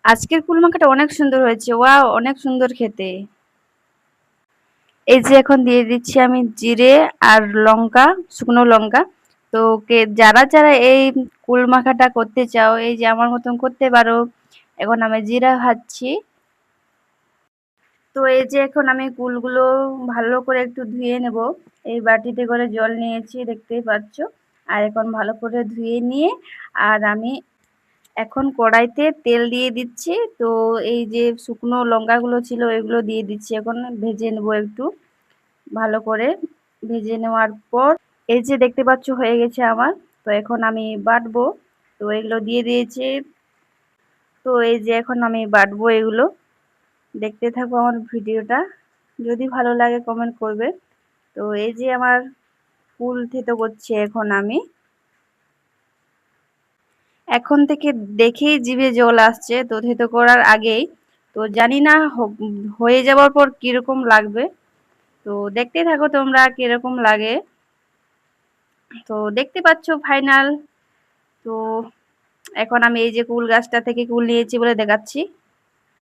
আজকের কুল মাখাটা অনেক সুন্দর হয়েছে। ওয়াও! অনেক সুন্দর খেতে। এই যে এখন দিয়ে দিচ্ছি আমি জিরে আর লঙ্কা, শুকনো লঙ্কা। তো যারা এই কুল মাখাটা করতে চাও, এই যে আমার মতন করতে পারো। এখন আমি জিরা ভাজছি। তো এই যে এখন আমি কুলগুলো ভালো করে একটু ধুয়ে নেব। এই বাটিতে করে জল নিয়েছি দেখতেই পাচ্ছ। আর এখন ভালো করে ধুয়ে নিয়ে আর আমি এখন কড়াইতে তেল দিয়ে দিচ্ছি। তো এই যে শুকনো লঙ্কাগুলো ছিল এগুলো দিয়ে দিচ্ছি, এখন ভেজে নেব একটু ভালো করে। ভেজে নেওয়ার পর এই যে দেখতে পাচ্ছ হয়ে গেছে আমার। তো এখন আমি বাটবো। তো এগুলো দিয়ে দিয়েছি। তো এই যে এখন আমি বাটবো এগুলো। দেখতে থাকো আমার ভিডিওটা, যদি ভালো লাগে কমেন্ট করবে। তো এই যে আমার ফুল থেতো করছি এখন আমি। এখন থেকে দেখেই জিভে জল আসছে, তো থেতো করার আগেই। তো জানি না হয়ে যাওয়ার পর কিরকম লাগবে। তো দেখতে থাকো তোমরা কিরকম লাগে। তো দেখতে পাচ্ছ ফাইনাল। তো এখন আমি এই যে কুল গাছটা থেকে কুল নিয়েছি বলে দেখাচ্ছি।